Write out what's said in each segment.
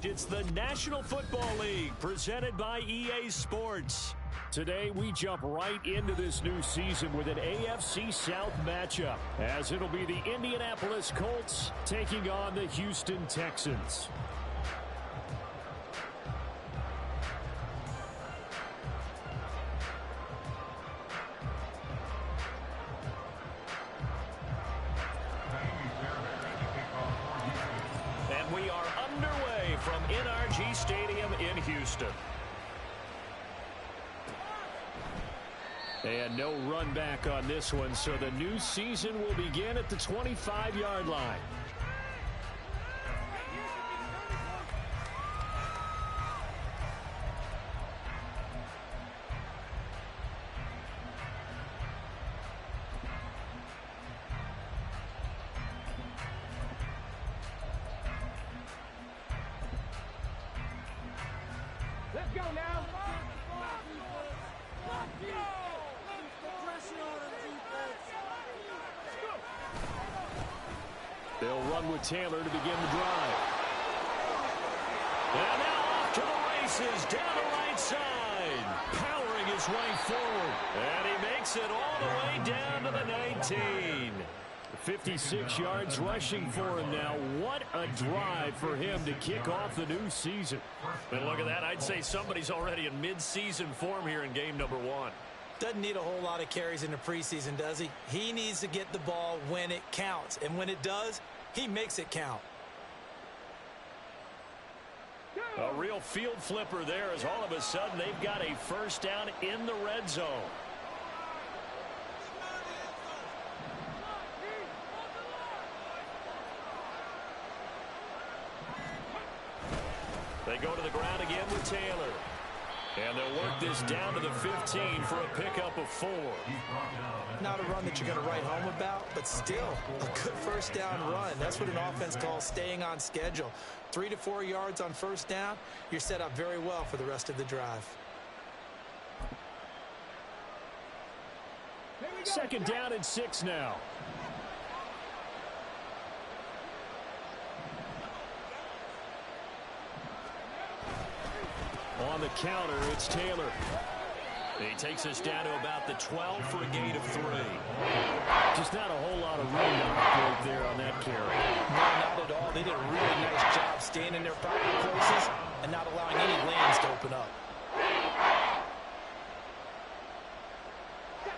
It's the National Football League presented by EA Sports. Today, we jump right into this new season with an AFC South matchup, as it'll be the Indianapolis Colts taking on the Houston Texans. And we are underway from NRG Stadium in Houston. And no run back on this one, so the new season will begin at the 25-yard line. Let's go now. They'll run with Taylor to begin the drive. And now off to the races, down the right side. Powering his way forward. And he makes it all the way down to the 19. 56 yards rushing for him now. What a drive for him to kick off the new season. And look at that. I'd say somebody's already in mid-season form here in game number 1. Doesn't need a whole lot of carries in the preseason, does he? He needs to get the ball when it counts. And when it does, he makes it count. A real field flipper there, as all of a sudden they've got a first down in the red zone. They go to the ground again with Taylor. And they'll work this down to the 15 for a pickup of 4. Not a run that you're going to write home about, but still a good first down run. That's what an offense calls staying on schedule. 3 to 4 yards on first down, you're set up very well for the rest of the drive. Second down and 6 now. On the counter, it's Taylor. He takes us down to about the 12 for a gain of 3. Just not a whole lot of room to operate there on that carry. No, not at all. They did a really nice job staying in their proper places and not allowing any lanes to open up.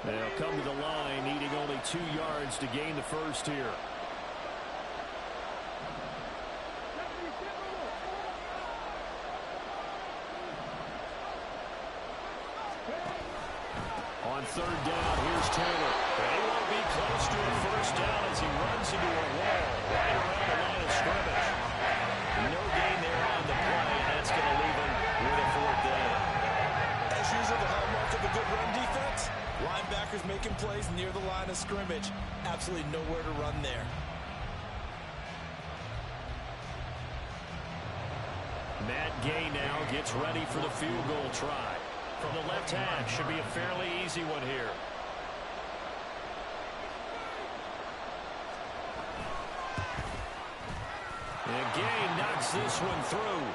They'll come to the line, needing only 2 yards to gain the first here. On third down, here's Taylor. And he won't be close to a first down as he runs into a wall right around the line of scrimmage. No gain there on the play, and that's going to leave him with a 4th down. As usual, the hallmark of a good run defense, linebackers making plays near the line of scrimmage. Absolutely nowhere to run there. Matt Gay now gets ready for the field goal try. From the left hash, should be a fairly easy one here. And Gay knocks this one through.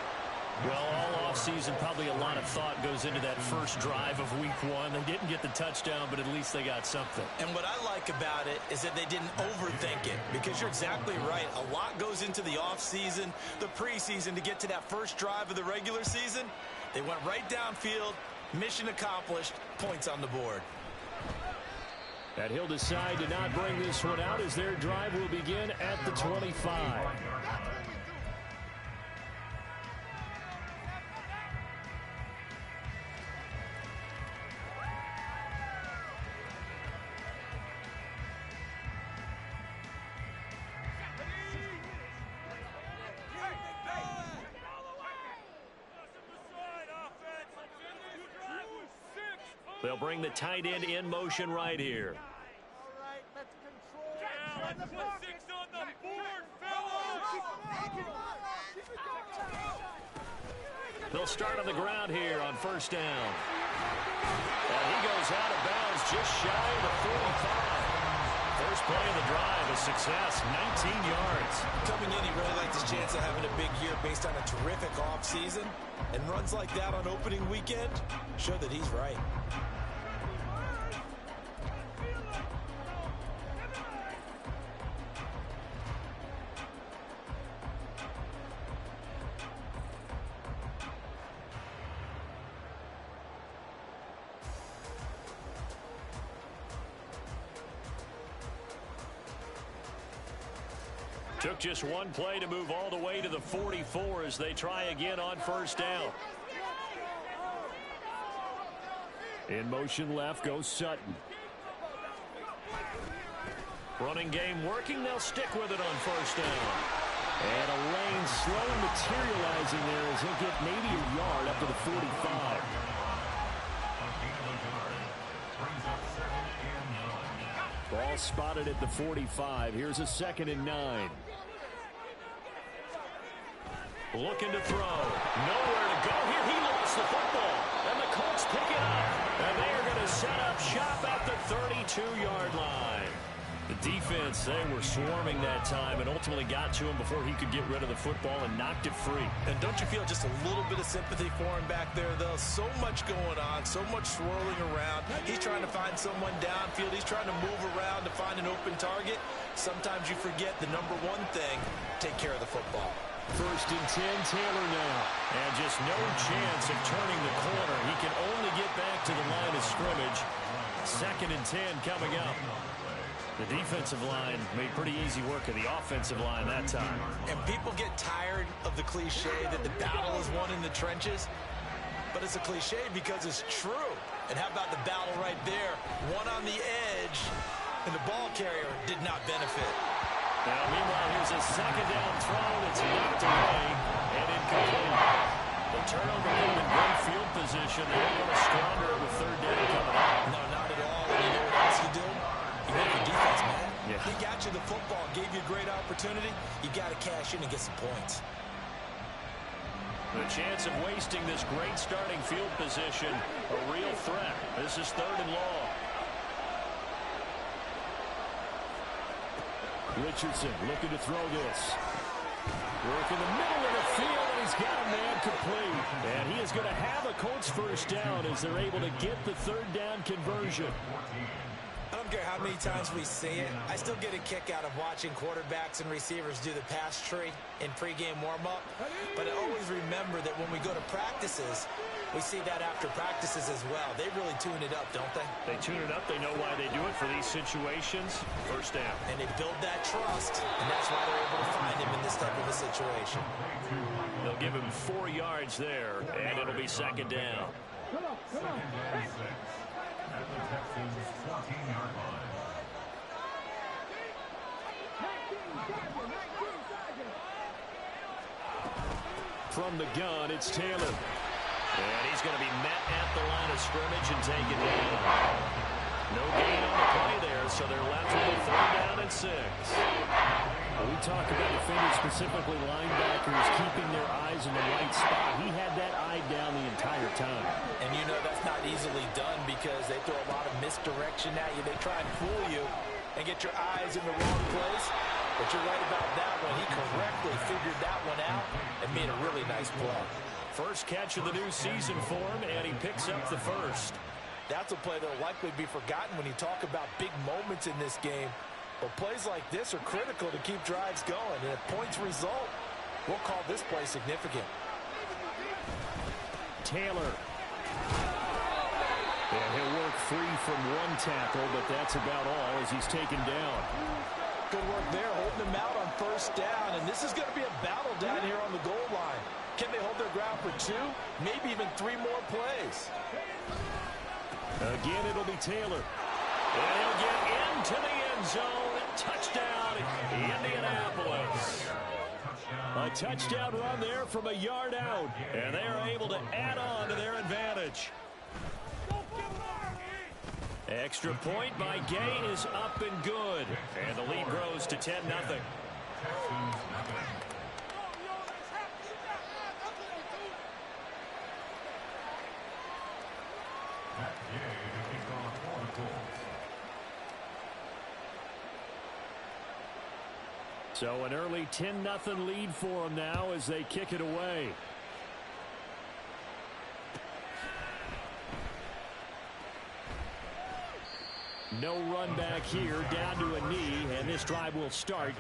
Well, all offseason, probably a lot of thought goes into that first drive of week 1. They didn't get the touchdown, but at least they got something. And what I like about it is that they didn't overthink it, because you're exactly right. A lot goes into the offseason, the preseason, to get to that first drive of the regular season. They went right downfield. Mission accomplished. Points on the board. And he'll decide to not bring this one out as their drive will begin at the 25. They'll bring the tight end in motion right here. All right, let's control. Let's put 6 on the board, fellas. They'll start on the ground here on first down. And he goes out of bounds just shy of the 45. First play of the drive, a success, 19 yards. Coming in, he really liked his chance of having a big year based on a terrific offseason. And runs like that on opening weekend show that he's right. Took just one play to move all the way to the 44 as they try again on first down. In motion left goes Sutton. Running game working. They'll stick with it on first down. And a lane slowly materializing there as he'll get maybe a yard up to the 45. Ball spotted at the 45. Here's a 2nd and 9. Looking to throw. Nowhere to go here. He lost the football. And the Colts pick it up. And they are going to set up shop at the 32-yard line. The defense, they were swarming that time and ultimately got to him before he could get rid of the football and knocked it free. And don't you feel just a little bit of sympathy for him back there, though? So much going on, so much swirling around. He's trying to find someone downfield. He's trying to move around to find an open target. Sometimes you forget the number one thing, take care of the football. 1st and 10, Taylor now. And just no chance of turning the corner. He can only get back to the line of scrimmage. 2nd and 10 coming up. The defensive line made pretty easy work of the offensive line that time. And people get tired of the cliche that the battle is won in the trenches. But it's a cliche because it's true. And how about the battle right there? One on the edge, and the ball carrier did not benefit. Now, meanwhile, here's a 2nd down throw that's knocked away and incomplete. The turnover put him in great field position. They're going to squander it with 3rd down coming up. No, not at all. And you know what else you do? You make your defense, man. Yeah. He got you the football, gave you a great opportunity. You got to cash in and get some points. The chance of wasting this great starting field position, a real threat. This is 3rd and long. Richardson looking to throw this. Work in the middle of the field, and he's got a man complete. And he is going to have a Colts first down as they're able to get the 3rd down conversion. I don't care how many times we see it. I still get a kick out of watching quarterbacks and receivers do the pass tree in pregame warm-up. But I always remember that when we go to practices, we see that after practices as well. They really tune it up, don't they? They tune it up. They know why they do it for these situations. First down. And they build that trust, and that's why they're able to find him in this type of a situation. They'll give him 4 yards there, and it'll be 2nd down. At the Texans' 14-yard line. From the gun, it's Taylor. And he's going to be met at the line of scrimmage and taken down. No gain on the play there, so they're left with a 3rd down and 6. When we talk about defenders, specifically linebackers, keeping their eyes in the right spot, he had that eye down the entire time. And you know that's not easily done because they throw a lot of misdirection at you. They try and fool you and get your eyes in the wrong place. But you're right about that one. He correctly figured that one out and made a really nice play. First catch of the new season for him, and he picks up the 1st. That's a play that will likely be forgotten when you talk about big moments in this game. But plays like this are critical to keep drives going. And if points result, we'll call this play significant. Taylor. And he'll work free from one tackle, but that's about all as he's taken down. Good work there, holding him out on first down. And this is going to be a battle down here on the goal line. Can they hold their ground for 2, maybe even 3 more plays? Again, it'll be Taylor. And he'll get into the end zone. Touchdown, Indianapolis. A touchdown run there from a yard out. And they are able to add on to their advantage. Extra point by Gay is up and good. And the lead grows to 10-0. So an early 10-0 lead for them now as they kick it away. No run back here, down to a knee, and this drive will start.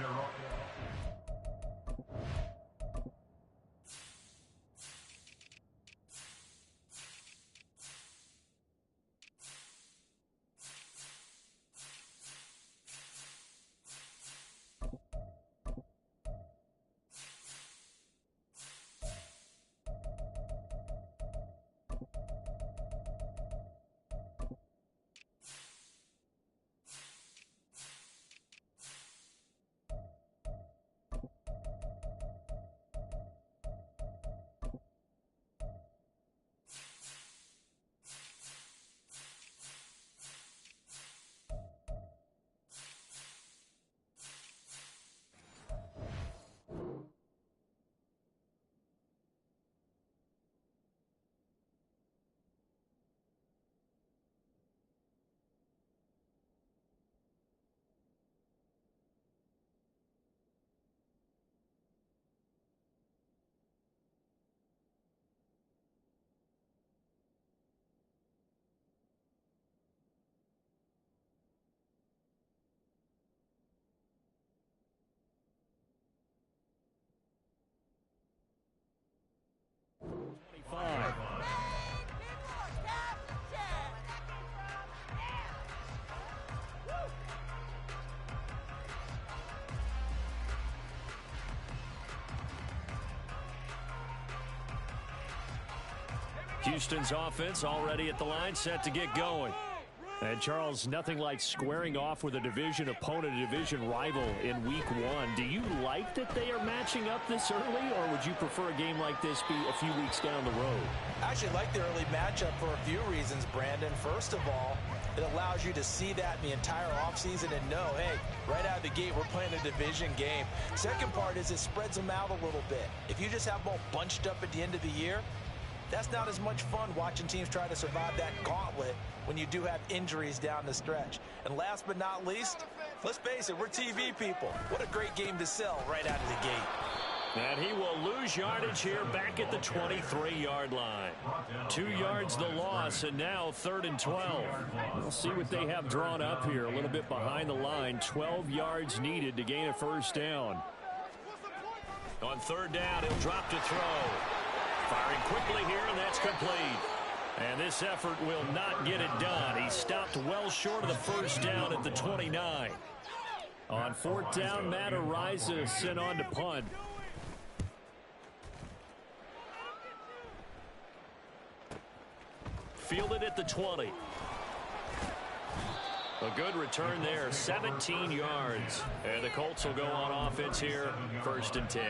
Houston's offense already at the line, set to get going. And, Charles, nothing like squaring off with a division opponent, a division rival in Week 1. Do you like that they are matching up this early, or would you prefer a game like this be a few weeks down the road? I actually like the early matchup for a few reasons, Brandon. First of all, it allows you to see that in the entire offseason and know, hey, right out of the gate, we're playing a division game. Second part is it spreads them out a little bit. If you just have them all bunched up at the end of the year, that's not as much fun watching teams try to survive that gauntlet when you do have injuries down the stretch. And last but not least, let's face it, we're TV people. What a great game to sell right out of the gate. And he will lose yardage here back at the 23-yard line. 2 yards the loss, and now 3rd and 12. We'll see what they have drawn up here. A little bit behind the line. 12 yards needed to gain a first down. On 3rd down, he'll drop to throw. Firing quickly here, and that's complete. And this effort will not get it done. He stopped well short of the first down at the 29. On 4th down, Matt Ariza sent on to punt. Fielded at the 20. A good return there, 17 yards. And the Colts will go on offense here, 1st and 10.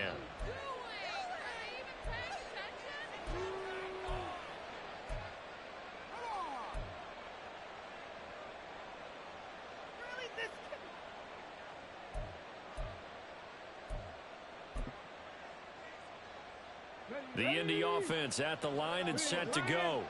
The Indy offense at the line and set to go.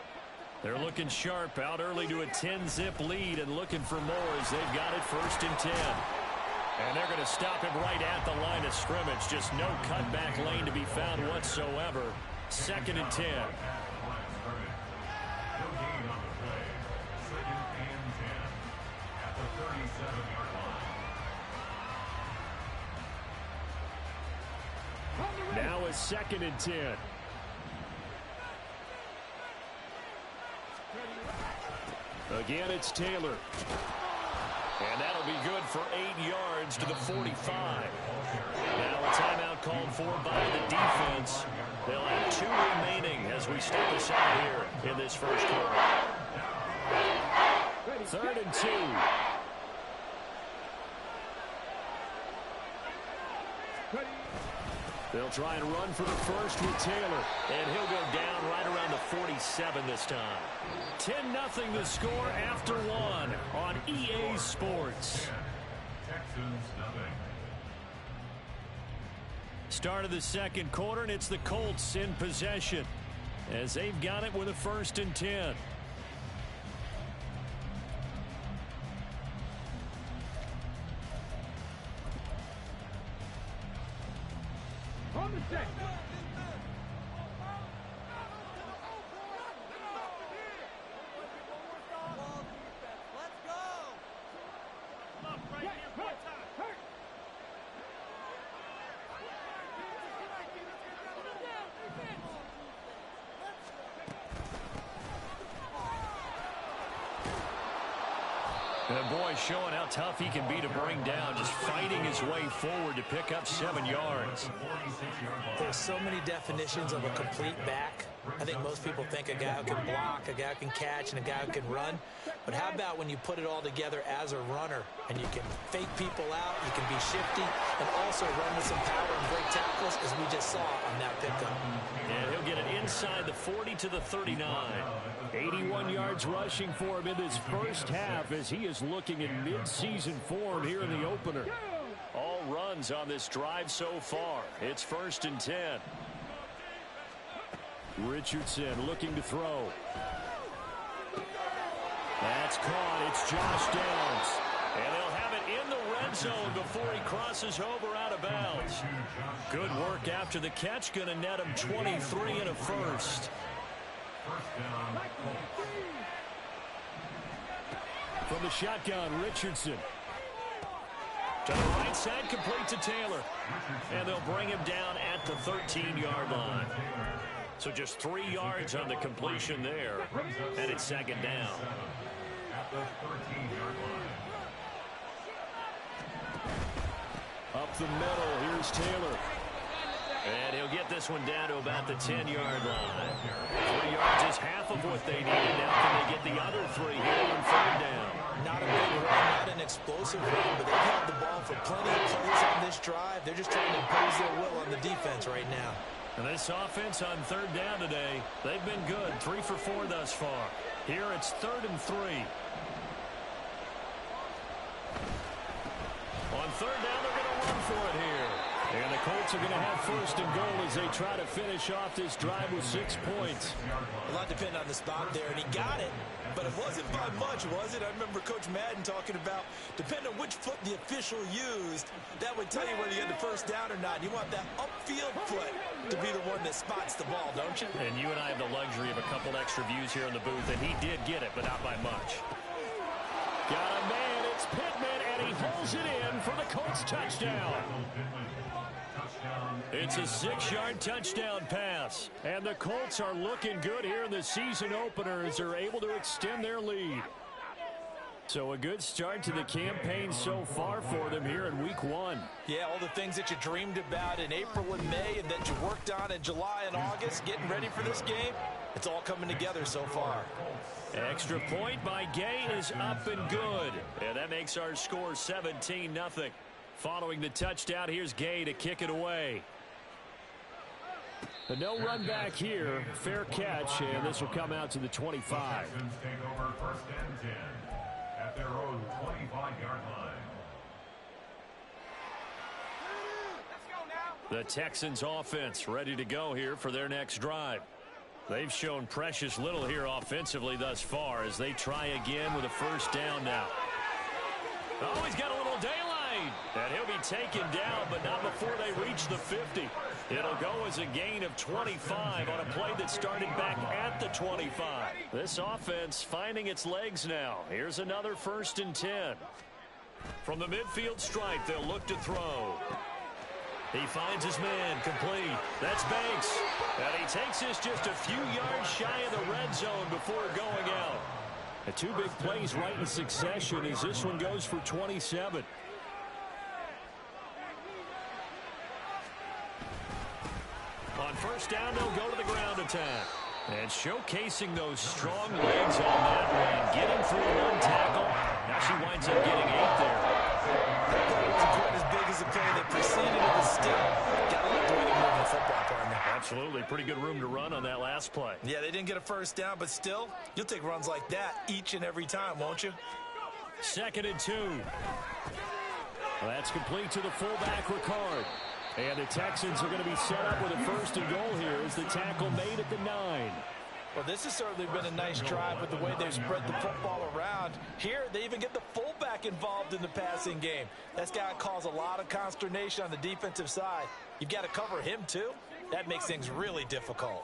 They're looking sharp, out early to a 10-zip lead and looking for more as they've got it 1st and 10. And they're going to stop it right at the line of scrimmage. Just no cutback lane to be found whatsoever. 2nd and 10. Now a 2nd and 10. Again, it's Taylor. And that'll be good for 8 yards to the 45. Now a timeout called for by the defense. They'll have 2 remaining as we step aside here in this first quarter. 3rd and 2. They'll try and run for the first with Taylor. And he'll go down right around the 47 this time. 10-0 the score after 1 on EA Sports. Texans nothing. Start of the 2nd quarter, and it's the Colts in possession as they've got it with a 1st and 10. And boy, showing how tough he can be to bring down, just fighting his way forward to pick up 7 yards. There's so many definitions of a complete back. I think most people think a guy who can block, a guy who can catch, and a guy who can run. But how about when you put it all together as a runner, and you can fake people out, you can be shifty, and also run with some power and break tackles, as we just saw on that pickup. And he'll get it inside the 40 to the 39. 81 yards rushing for him in this first half as he is looking in mid-season form here in the opener. All runs on this drive so far. It's 1st and 10. Richardson looking to throw. That's caught. It's Josh Downs. And they'll have it in the red zone before he crosses over out of bounds. Good work after the catch. Going to net him 23 and a first. From the shotgun, Richardson. To the right side, complete to Taylor. And they'll bring him down at the 13-yard line. So just 3 yards on the completion there. And it's 2nd down. Up the middle, here's Taylor. And he'll get this one down to about the 10-yard line. 3 yards is half of what they needed. Now can they get the other 3 here on 3rd down? Not a big run, not an explosive run, but they've had the ball for plenty of plays on this drive. They're just trying to impose their will on the defense right now. And this offense on 3rd down today, they've been good. 3 for 4 thus far. Here it's 3rd and 3. On 3rd down, they're going to run for it here. And the Colts are going to have 1st and goal as they try to finish off this drive with 6 points. A lot depended on the spot there, and he got it. But it wasn't by much, was it? I remember Coach Madden talking about, depending on which foot the official used, that would tell you whether you had the 1st down or not. You want that upfield foot to be the one that spots the ball, don't you? And you and I have the luxury of a couple extra views here in the booth, and he did get it, but not by much. Got a man, it's Pittman, and he pulls it in for the Colts touchdown. It's a 6-yard touchdown pass. And the Colts are looking good here in the season opener as they're able to extend their lead. So a good start to the campaign so far for them here in week 1. Yeah, all the things that you dreamed about in April and May and that you worked on in July and August, getting ready for this game, it's all coming together so far. Extra point by Gay is up and good. And that makes our score 17-0. Following the touchdown, here's Gay to kick it away. A no run back here. Fair catch, and this will come out to the 25. Texans take over 1st and 10 at their own 25-yard line. The Texans offense ready to go here for their next drive. They've shown precious little here offensively thus far as they try again with a 1st down now. Oh, he's got a little daylight. And he'll be taken down, but not before they reach the 50. It'll go as a gain of 25 on a play that started back at the 25. This offense finding its legs now. Here's another 1st and 10. From the midfield stripe, they'll look to throw. He finds his man, complete. That's Banks. And he takes this just a few yards shy of the red zone before going out. And 2 big plays right in succession as this one goes for 27. On 1st down, they'll go to the ground attack. And showcasing those strong legs on that one. Getting through 1 tackle. Now she winds up getting 8 there. That wasn't quite as big as the play that preceded it, but still got to like the way they move in football, partner. Absolutely. Pretty good room to run on that last play. Yeah, they didn't get a 1st down, but still, you'll take runs like that each and every time, won't you? 2nd and 2. Well, that's complete to the fullback, Ricard. And the Texans are going to be set up with a 1st and goal here as the tackle made at the 9. Well, this has certainly been a nice drive with the way they've spread the football around. Here, they even get the fullback involved in the passing game. That's got to cause a lot of consternation on the defensive side. You've got to cover him, too. That makes things really difficult.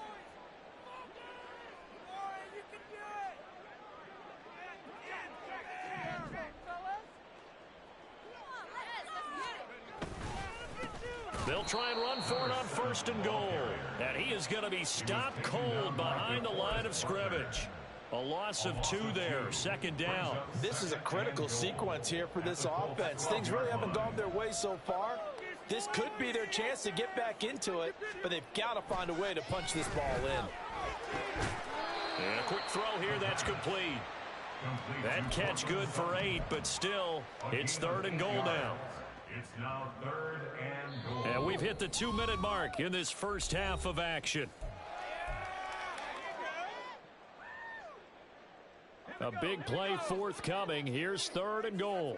They'll try and run for it on 1st and goal. And he is going to be stopped cold behind the line of scrimmage. A loss of 2 there, 2nd down. This is a critical sequence here for this offense. Things really haven't gone their way so far. This could be their chance to get back into it, but they've got to find a way to punch this ball in. And a quick throw here, that's complete. That catch good for 8, but still, it's 3rd and goal now. It's now 3rd and goal. And we've hit the 2-minute mark in this first half of action. A big play forthcoming. Here's 3rd and goal.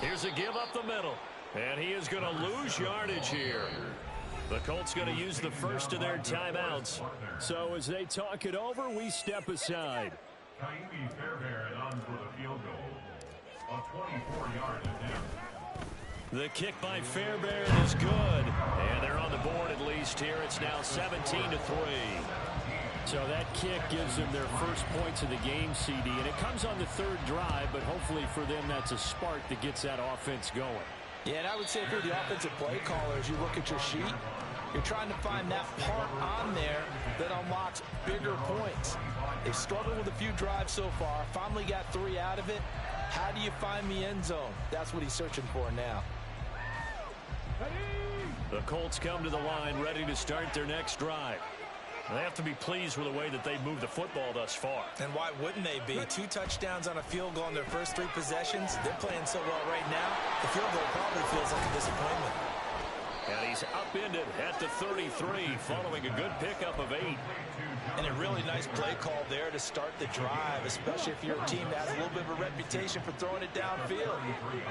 Here's a give up the middle. And he is going to lose yardage here. The Colts going to use the first of their timeouts. So as they talk it over, we step aside. Kaimi Fairbairn on for the field goal. A 24-yard attempt. The kick by Fairbairn is good. And they're on the board at least here. It's now 17-3. So that kick gives them their first points of the game, CD. And it comes on the 3rd drive, but hopefully for them that's a spark that gets that offense going. Yeah, and I would say if you're the offensive play caller, as you look at your sheet, you're trying to find that part on there that unlocks bigger points. They've struggled with a few drives so far. Finally got 3 out of it. How do you find the end zone? That's what he's searching for now. The Colts come to the line ready to start their next drive. They have to be pleased with the way that they've moved the football thus far. And why wouldn't they be? 2 touchdowns on a field goal in their first 3 possessions. They're playing so well right now, the field goal probably feels like a disappointment. And he's upended at the 33 following a good pickup of 8. And a really nice play call there to start the drive, especially if you're a team that has a little bit of a reputation for throwing it downfield.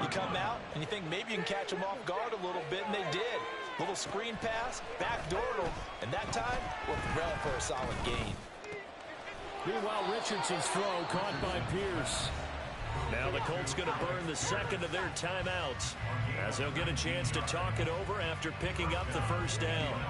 You come out and you think maybe you can catch them off guard a little bit, and they did. Little screen pass, backdoored them, and that time worked well for a solid gain. Meanwhile, Richardson's throw caught by Pierce. Now the Colts going to burn the 2nd of their timeouts as they'll get a chance to talk it over after picking up the first down.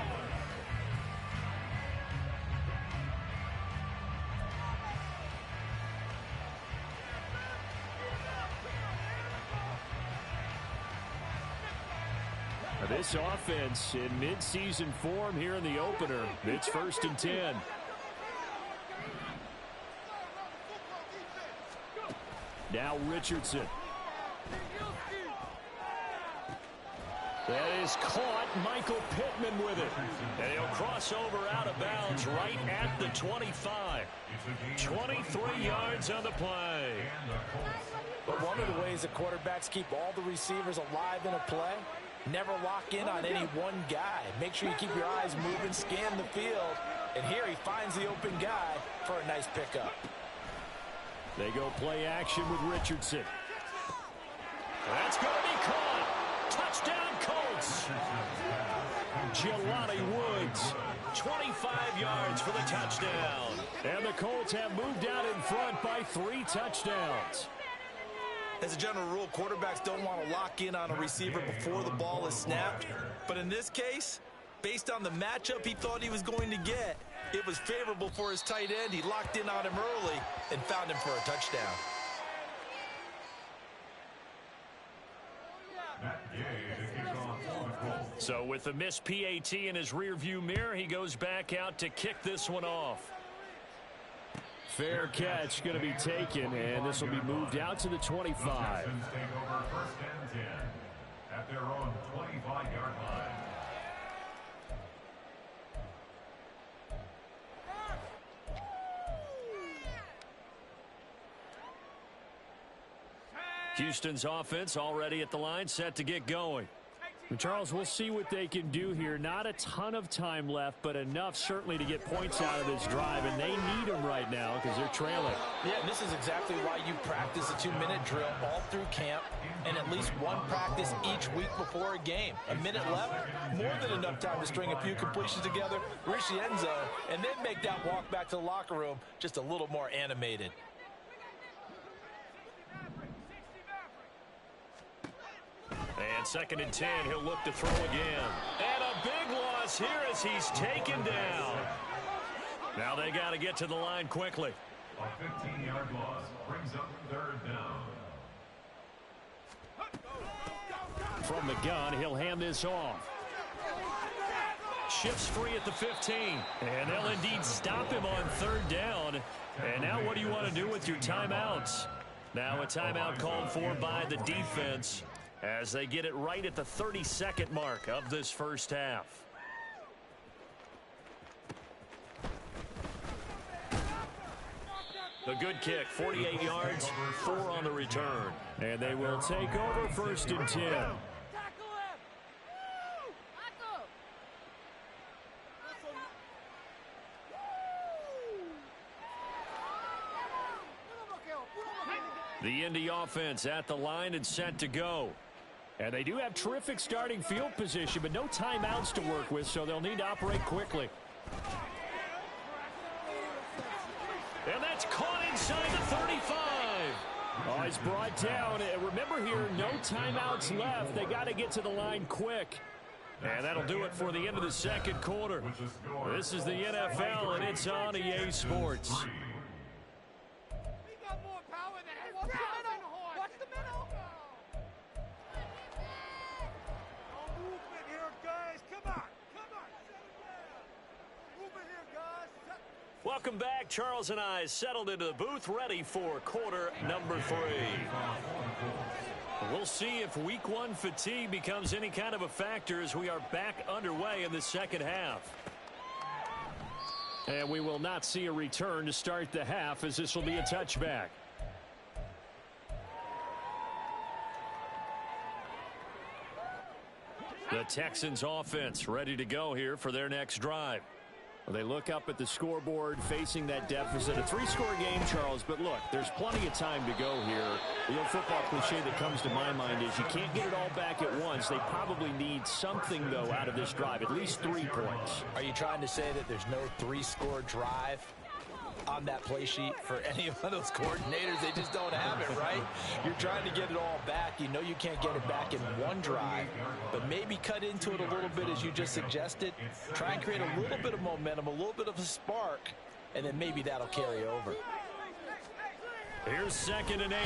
This offense in midseason form here in the opener. It's 1st and 10. Now Richardson. That is caught. Michael Pittman with it. And he'll cross over out of bounds right at the 25. 23 yards on the play. But one of the ways the quarterbacks keep all the receivers alive in a play, never lock in on any one guy. Make sure you keep your eyes moving, scan the field. And here he finds the open guy for a nice pickup. They go play action with Richardson. That's going to be caught. Touchdown Colts. Jelani Woods, 25 yards for the touchdown. And the Colts have moved out in front by 3 touchdowns. As a general rule, quarterbacks don't want to lock in on a receiver before the ball is snapped. But in this case, based on the matchup he thought he was going to get, it was favorable for his tight end. He locked in on him early and found him for a touchdown. So with the missed PAT in his rearview mirror, he goes back out to kick this one off. Fair catch going to be taken, and this will be moved out to the 25. The Texans take over 1st and 10 at their own 25-yard line. Houston's offense already at the line, set to get going. And Charles, we'll see what they can do here. Not a ton of time left, but enough certainly to get points out of this drive, and they need them right now because they're trailing. Yeah, and this is exactly why you practice a 2-minute drill all through camp. and at least one practice each week before a game. A minute left, more than enough time to string a few completions together, reach the end zone, and then make that walk back to the locker room just a little more animated. And 2nd and 10, he'll look to throw again. And a big loss here as he's taken down. Now they got to get to the line quickly. A 15-yard loss brings up 3rd down. From the gun, he'll hand this off. Shifts free at the 15. And they'll indeed stop him on 3rd down. And now what do you want to do with your timeouts? Now a timeout called for by the defense as they get it right at the 32nd mark of this first half. The good kick, 48 yards, 4 on the return. And they will take over 1st and 10. The Indy offense at the line and set to go. And they do have terrific starting field position, but no timeouts to work with, so they'll need to operate quickly. And that's caught inside the 35. Oh, he's brought down. And remember here, no timeouts left. They got to get to the line quick. And that'll do it for the end of the 2nd quarter. This is the NFL, and it's on EA Sports. Welcome back. Charles and I settled into the booth ready for quarter number 3. We'll see if week 1 fatigue becomes any kind of a factor as we are back underway in the 2nd half. And we will not see a return to start the half as this will be a touchback. The Texans offense ready to go here for their next drive. Well, they look up at the scoreboard facing that deficit. A 3-score game, Charles, but look, there's plenty of time to go here. The old football cliche that comes to my mind is you can't get it all back at once. They probably need something, though, out of this drive, at least 3 points. Are you trying to say that there's no 3-score drive on that play sheet for any of those coordinators? They just don't have it, right? You're trying to get it all back. You know you can't get it back in one drive, but maybe cut into it a little bit as you just suggested. Try and create a little bit of momentum, a little bit of a spark, and then maybe that'll carry over. Here's 2nd and 8.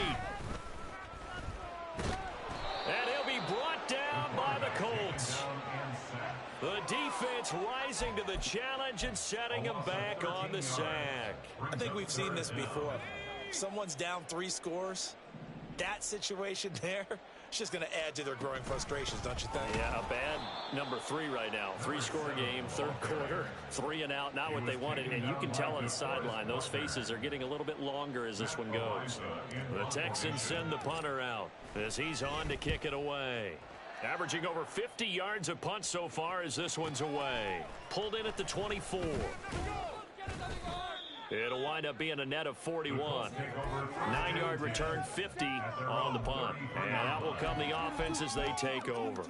And he'll be brought down by the Colts. The defense rising to the challenge and setting him back on the sack. I think we've seen this before. Someone's down 3 scores. That situation there, it's just going to add to their growing frustrations, don't you think? Yeah, a bad number 3 right now. 3-score game, 3rd quarter, 3 and out, not what they wanted. And you can tell on the sideline, those faces are getting a little bit longer as this one goes. The Texans send the punter out as he's on to kick it away. Averaging over 50 yards a punt so far as this one's away. Pulled in at the 24. It'll wind up being a net of 41. 9-yard return, 50 on the punt. And that will come the offense as they take over.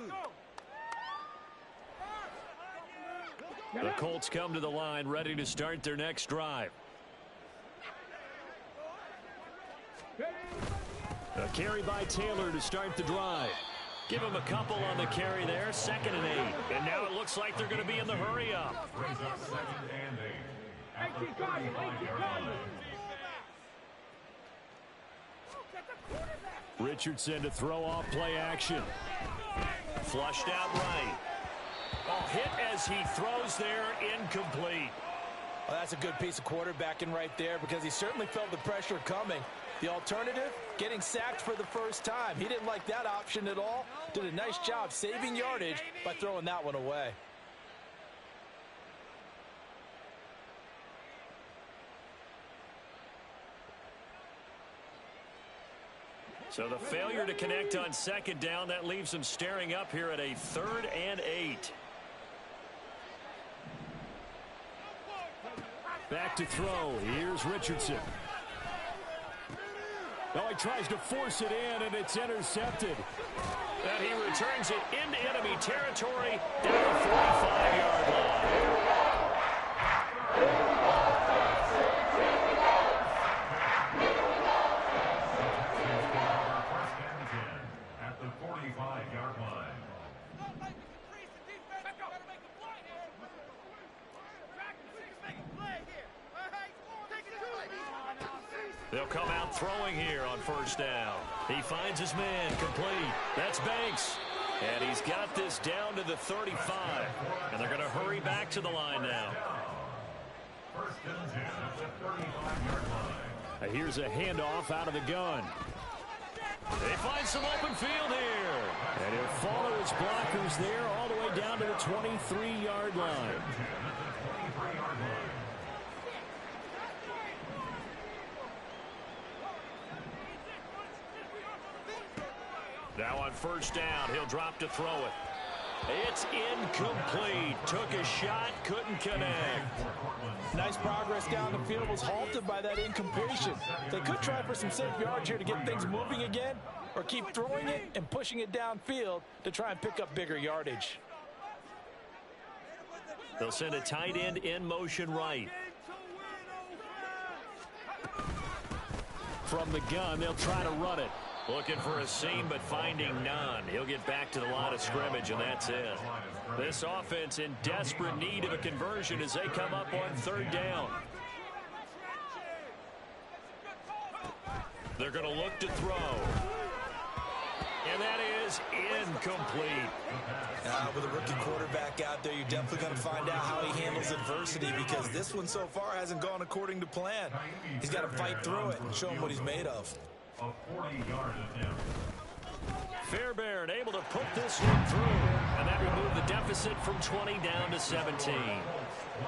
The Colts come to the line ready to start their next drive. A carry by Taylor to start the drive. Give him a couple on the carry there. 2nd and 8. And now it looks like they're going to be in the hurry up. Brings up 2nd and 8. At the 35-yard line. Richardson to throw off play action. Flushed out right. Oh, hit as he throws there, incomplete. Well, that's a good piece of quarterbacking right there because he certainly felt the pressure coming. The alternative, getting sacked for the first time. He didn't like that option at all. Did a nice job saving yardage by throwing that one away. So the failure to connect on 2nd down, that leaves them staring up here at a 3rd and 8. Back to throw. Here's Richardson. Oh, he tries to force it in, and it's intercepted. And he returns it into enemy territory down the 45-yard line. At the 45-yard line. They'll come out throwing here on first down. He finds his man complete. That's Banks. And he's got this down to the 35. And they're going to hurry back to the line now. First and 10 at the 35-yard line. Here's a handoff out of the gun. They find some open field here. And he'll follow his blockers there all the way down to the 23-yard line. Now on first down, he'll drop to throw it. It's incomplete. Took a shot, couldn't connect. Nice progress down the field, was halted by that incompletion. They could try for some safe yards here to get things moving again, or keep throwing it and pushing it downfield to try and pick up bigger yardage. They'll send a tight end in motion right. From the gun, they'll try to run it. Looking for a seam, but finding none. He'll get back to the line of scrimmage, and that's it. This offense in desperate need of a conversion as they come up on third down. They're going to look to throw. And that is incomplete. With a rookie quarterback out there, you're definitely going to find out how he handles adversity, because this one so far hasn't gone according to plan. He's got to fight through it and show him what he's made of. A 40-yard attempt. Fairbairn able to put this one through, and that will move the deficit from 20 down to 17.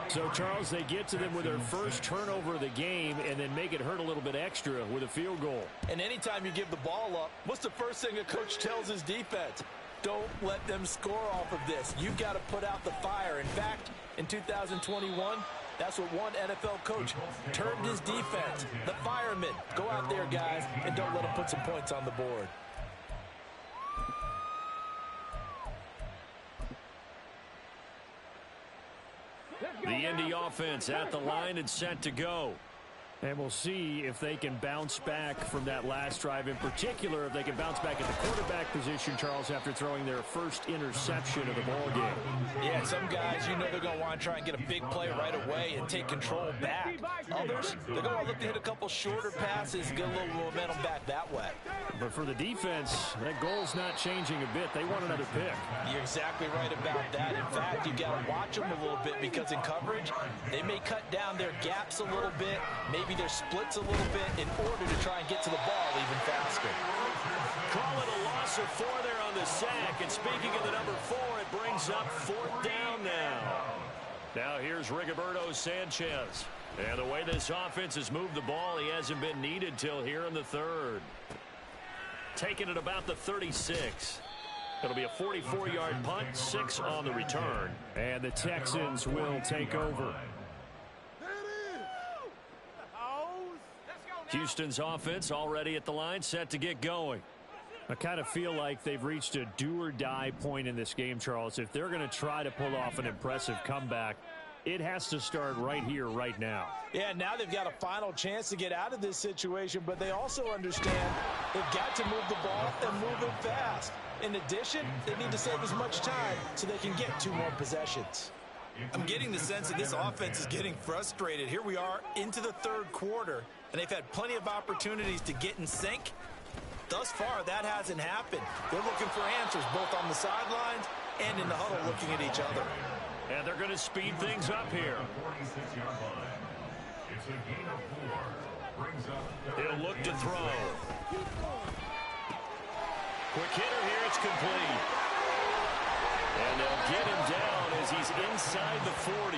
So, Charles, they get to them with their first turnover of the game and then make it hurt a little bit extra with a field goal. And anytime you give the ball up, what's the first thing a coach tells his defense? Don't let them score off of this. You've got to put out the fire. In fact, in 2021, that's what one NFL coach termed his defense. The firemen. Go out there, guys, and don't let them put some points on the board. The Indy offense at the line and set to go. And we'll see if they can bounce back from that last drive. In particular, if they can bounce back at the quarterback position, Charles, after throwing their first interception of the ballgame. Yeah, some guys, you know they're going to want to try and get a big play right away and take control back. Others, they're going to look to hit a couple shorter passes, get a little momentum back that way. But for the defense, that goal's not changing a bit. They want another pick. You're exactly right about that. In fact, you've got to watch them a little bit, because in coverage, they may cut down their gaps a little bit, maybe their splits a little bit, in order to try and get to the ball even faster. Call it a loss of 4 there on the sack. And speaking of the number 4, it brings up fourth down now. Now here's Rigoberto Sanchez. And the way this offense has moved the ball, he hasn't been needed till here in the third. Taking it about the 36. It'll be a 44-yard punt, 6 on the return. And the Texans will take over. Houston's offense already at the line, set to get going. I kind of feel like they've reached a do-or-die point in this game, Charles. If they're going to try to pull off an impressive comeback, it has to start right here, right now. Yeah, now they've got a final chance to get out of this situation, but they also understand they've got to move the ball and move it fast. In addition, they need to save as much time so they can get 2 more possessions. I'm getting the sense that this offense is getting frustrated. Here we are into the third quarter, and they've had plenty of opportunities to get in sync. Thus far, that hasn't happened. They're looking for answers both on the sidelines and in the huddle, looking at each other. And they're going to speed things up here. It's a gain of 4. Brings up He'll look to throw. Quick hitter here, it's complete. And they'll get him down as he's inside the 40.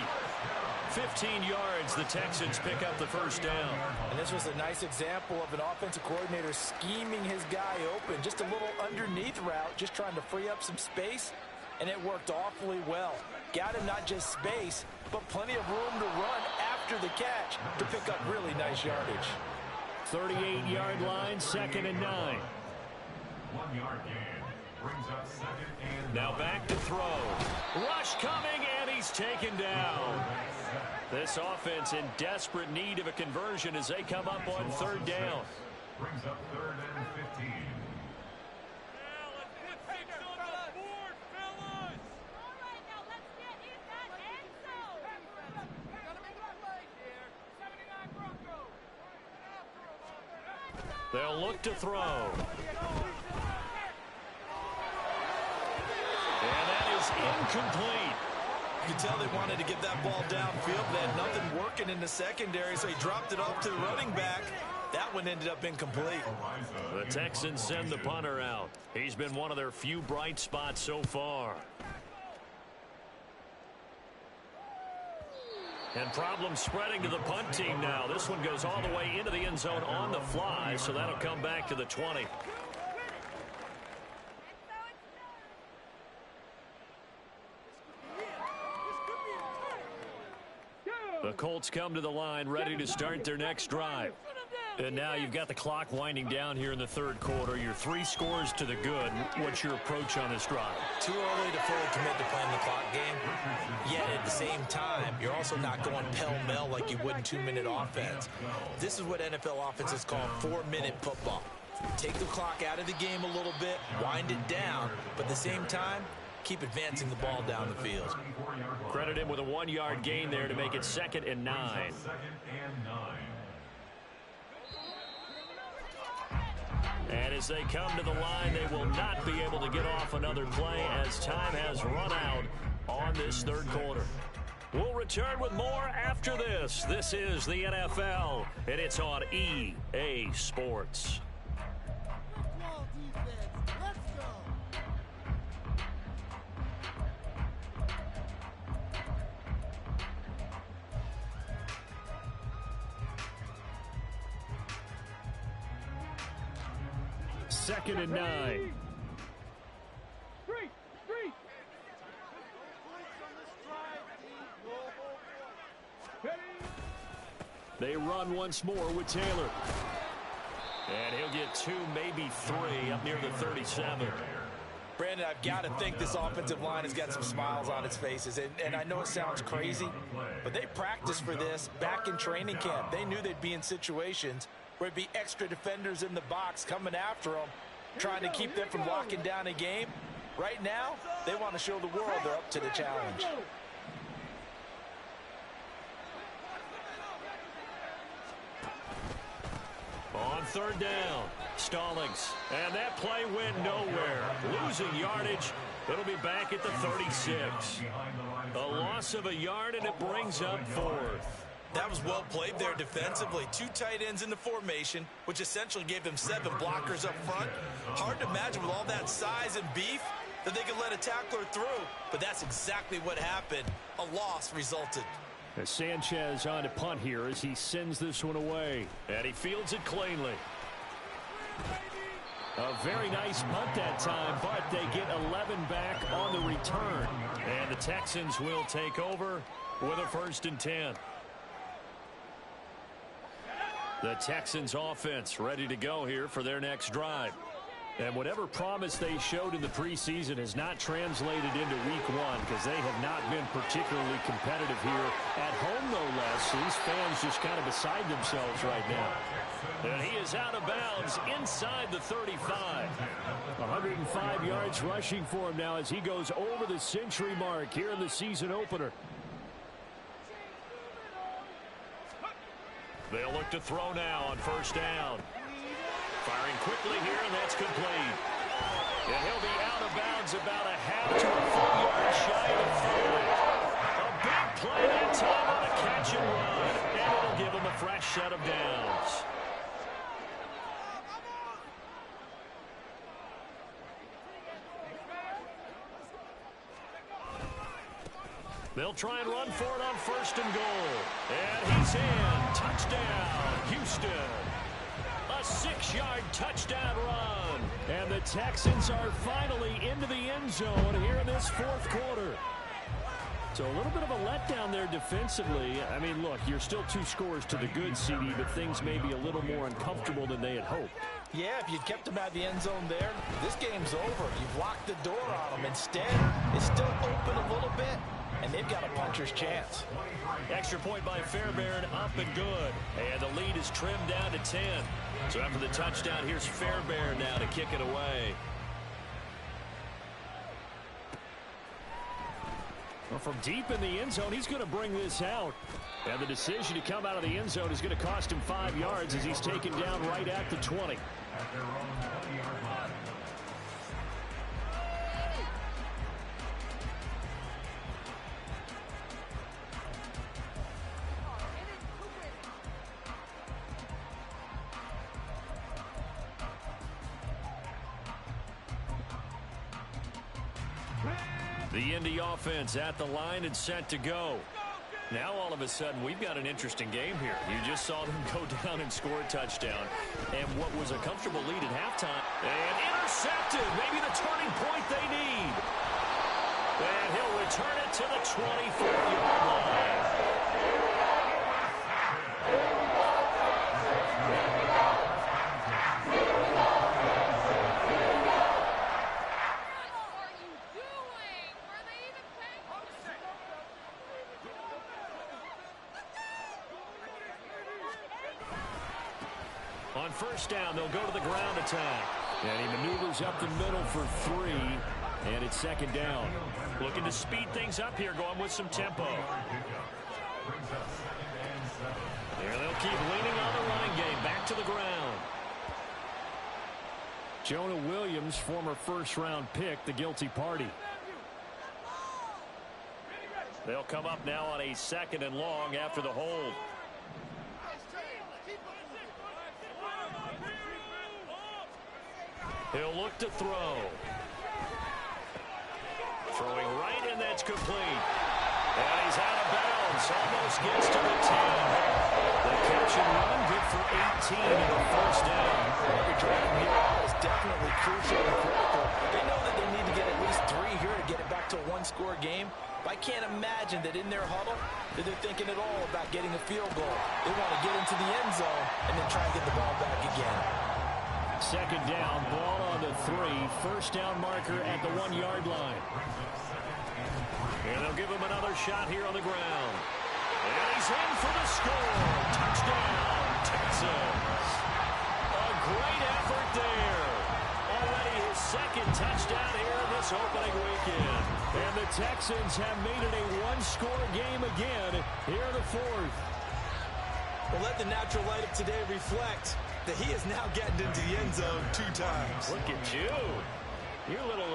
15 yards, the Texans pick up the first down. And this was a nice example of an offensive coordinator scheming his guy open. Just a little underneath route, just trying to free up some space, and it worked awfully well. Got him not just space, but plenty of room to run after the catch to pick up really nice yardage. 38-yard line, 2nd and 9. 1 yard gain. Brings up 2nd and 9. Now back to throw. Rush coming, and he's taken down. This offense in desperate need of a conversion as they come up on 3rd down. Brings up 3rd and 15. They'll look to throw. And that is incomplete. You can tell they wanted to get that ball downfield. They had nothing working in the secondary, so he dropped it off to the running back. That one ended up incomplete. The Texans send the punter out. He's been one of their few bright spots so far. And problems spreading to the punt team now. This one goes all the way into the end zone on the fly, so that'll come back to the 20. The Colts come to the line ready to start their next drive. And now you've got the clock winding down here in the 3rd quarter. You're 3 scores to the good. What's your approach on this drive? Too early to fully commit to playing the clock game. Yet at the same time, you're also not going pell-mell like you would in 2-minute offense. This is what NFL offenses call 4-minute football. Take the clock out of the game a little bit, wind it down, but at the same time, keep advancing the ball down the field. Credit him with a 1-yard gain there to make it 2nd and 9. 2nd and 9. And as they come to the line, they will not be able to get off another play as time has run out on this 3rd quarter. We'll return with more after this. This is the NFL, and it's on EA Sports. Second and 9. They run once more with Taylor. And he'll get 2, maybe 3 up near the 37. Brandon, I've got to think this offensive line has got some smiles on its faces. And I know it sounds crazy, but they practiced for this back in training camp. They knew they'd be in situations where there'd be extra defenders in the box coming after them, trying to keep them from locking down a game. Right now, they want to show the world they're up to the challenge. On 3rd down, Stallings. And that play went nowhere. Losing yardage. It'll be back at the 36. A loss of a yard, and it brings up 4th. That was well played there defensively. 2 tight ends in the formation, which essentially gave them 7 blockers up front. Hard to imagine with all that size and beef that they could let a tackler through. But that's exactly what happened. A loss resulted. As Sanchez on to punt here as he sends this one away. And he fields it cleanly. A very nice punt that time, but they get 11 back on the return. And the Texans will take over with a 1st and 10. The Texans offense ready to go here for their next drive. And whatever promise they showed in the preseason has not translated into week 1 because they have not been particularly competitive here at home, no less. So these fans just kind of beside themselves right now. And he is out of bounds inside the 35. 105 yards rushing for him now as he goes over the century mark here in the season opener. They'll look to throw now on 1st down. Firing quickly here, and that's complete. And he'll be out of bounds about a half to a full yard shy of 5. A big play that time on a catch and run. And it'll give him a fresh set of downs. They'll try and run for it on 1st and goal. And he's in. Touchdown, Houston. A 6-yard touchdown run. And the Texans are finally into the end zone here in this 4th quarter. So a little bit of a letdown there defensively. I mean, look, you're still 2 scores to the good, CD, but things may be a little more uncomfortable than they had hoped. Yeah, if you'd kept them out of the end zone there, this game's over. You've locked the door on them. Instead, it's still open a little bit, and they've got a puncher's chance. Extra point by Fairbairn, up and good. And the lead is trimmed down to 10. So after the touchdown, here's Fairbairn now to kick it away. Well, from deep in the end zone, he's going to bring this out. And the decision to come out of the end zone is going to cost him 5 yards as he's taken down right at the 20. At their own 20-yard line. The Indy offense at the line and set to go. Now all of a sudden we've got an interesting game here. You just saw them go down and score a touchdown. And what was a comfortable lead at halftime. And intercepted. Maybe the turning point they need. And he'll return it to the 24-yard line. On first down, they'll go to the ground attack. And he maneuvers up the middle for 3. And it's second down. Looking to speed things up here, going with some tempo. There they'll keep leaning on the running game. Back to the ground. Jonah Williams, former first-round pick, the guilty party. They'll come up now on a 2nd and long after the hold. He'll look to throw. Throwing right, and that's complete. And he's out of bounds. Almost gets to the 10. The catch and run, good for 18 and a first down. The drive from here out is definitely crucial and critical. They know that they need to get at least 3 here to get it back to a 1-score game. But I can't imagine that in their huddle that they're thinking at all about getting a field goal. They want to get into the end zone and then try and get the ball back again. Second down, ball on the 3. First down marker at the 1-yard line. And they'll give him another shot here on the ground. And he's in for the score. Touchdown, Texans. A great effort there. Already his 2nd touchdown here in this opening weekend. And the Texans have made it a 1-score game again here in the 4th. Well, let the natural light of today reflect that he is now getting into the end zone 2 times. Look at you. You're a little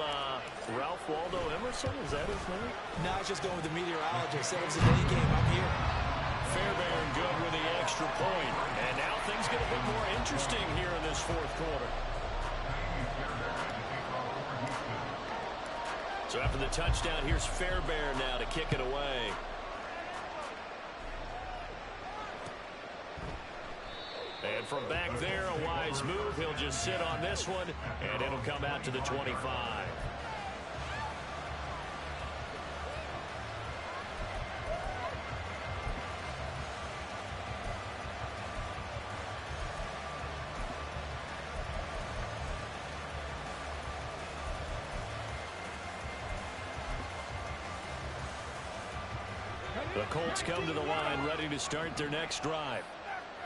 Ralph Waldo Emerson, is that his name? No, I was just going with the meteorologist. Said it was a day game. I'm here. Fairbairn good with the extra point. And now things get a bit more interesting here in this 4th quarter. So after the touchdown, here's Fairbairn now to kick it away. And from back there, a wise move. He'll just sit on this one, and it'll come out to the 25. The Colts come to the line, ready to start their next drive.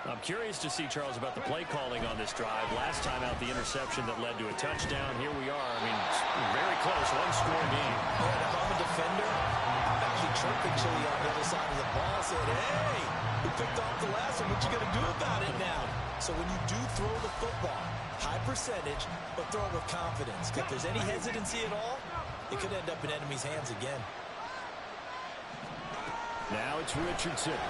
I'm curious to see, Charles, about the play calling on this drive. Last time out, the interception that led to a touchdown. Here we are. I mean, very close, 1-score game. And if I'm a defender, I'm actually chirping Chili on the other side of the ball, saying, hey, we picked off the last one. What you going to do about it now? So when you do throw the football, high percentage, but throw it with confidence. If there's any hesitancy at all, it could end up in enemy's hands again. Now it's Richardson.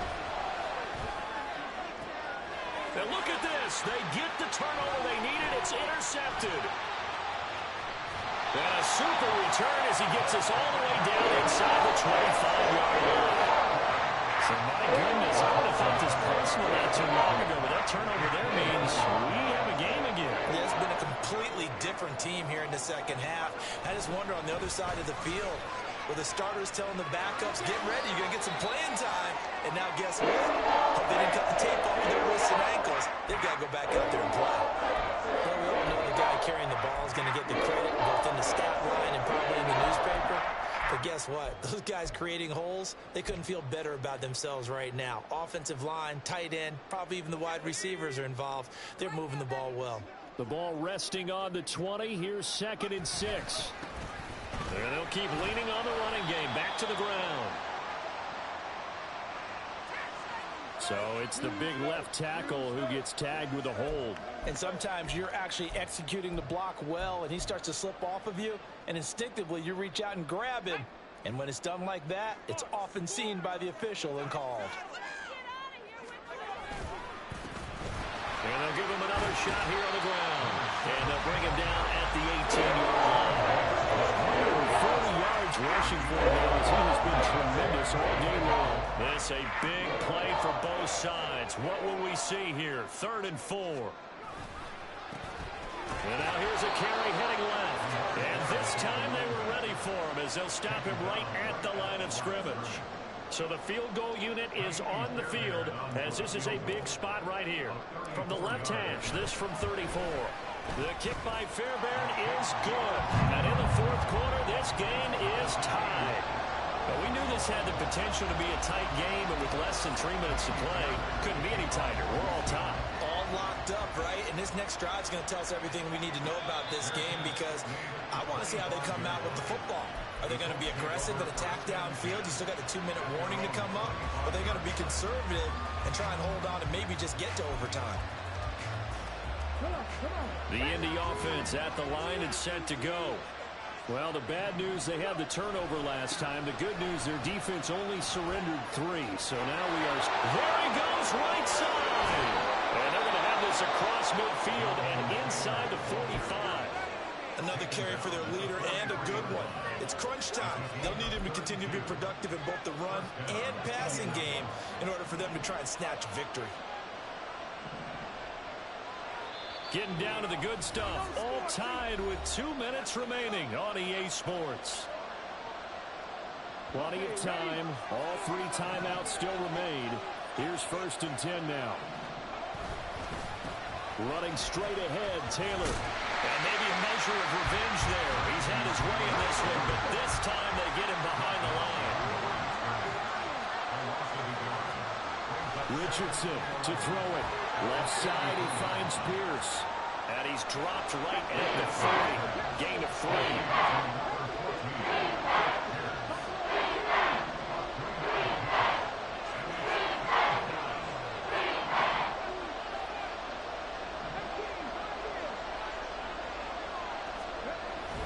And look at this. They get the turnover they needed. It's intercepted. And a super return as he gets us all the way down inside the 25-yard line. So, my goodness, I would have thought this personal not too long ago, but that turnover there means we have a game again. Yeah, it's been a completely different team here in the second half. I just wonder on the other side of the field, where the starters telling the backups, get ready, you're going to get some playing time. And now guess what? Hope they didn't cut the tape off of their wrists and ankles. They've got to go back out there and play. Well, we all know the guy carrying the ball is going to get the credit both in the stat line and probably in the newspaper. But guess what? Those guys creating holes, they couldn't feel better about themselves right now. Offensive line, tight end, probably even the wide receivers are involved. They're moving the ball well. The ball resting on the 20. Here's 2nd and 6. And they'll keep leaning on the running game. Back to the ground. So it's the big left tackle who gets tagged with a hold. And sometimes you're actually executing the block well, and he starts to slip off of you, and instinctively you reach out and grab him. And when it's done like that, it's often seen by the official and called. And they'll give him another shot here on the ground. And they'll bring him down at the 18-yard line. 140 yards rushing for him as he has been tremendous all day long. This a big play for both sides. What will we see here? 3rd and 4. And now here's a carry heading left. And this time they were ready for him as they'll stop him right at the line of scrimmage. So the field goal unit is on the field as this is a big spot right here. From the left hash, this from 34. The kick by Fairbairn is good. And in the 4th quarter, this game is tied. But we knew this had the potential to be a tight game, but with less than 3 minutes to play, couldn't be any tighter. We're all tied. All locked up, right? And this next drive is going to tell us everything we need to know about this game because I want to see how they come out with the football. Are they going to be aggressive and attack downfield? You still got the 2-minute warning to come up. Are they going to be conservative and try and hold on and maybe just get to overtime? The Indy offense at the line and set to go. Well, the bad news, they had the turnover last time. The good news, their defense only surrendered 3. So now we are... There he goes, right side! And they're going to have this across midfield and inside the 45. Another carry for their leader and a good one. It's crunch time. They'll need him to continue to be productive in both the run and passing game in order for them to try and snatch victory. Getting down to the good stuff. All tied with 2 minutes remaining on EA Sports. Plenty of time. All 3 timeouts still remain. Here's 1st and 10 now. Running straight ahead, Taylor. And maybe a measure of revenge there. He's had his way in this one, but this time they get him behind the line. Richardson to throw it. Left side, he finds Pierce. And he's dropped right at the 30. Gain of 3.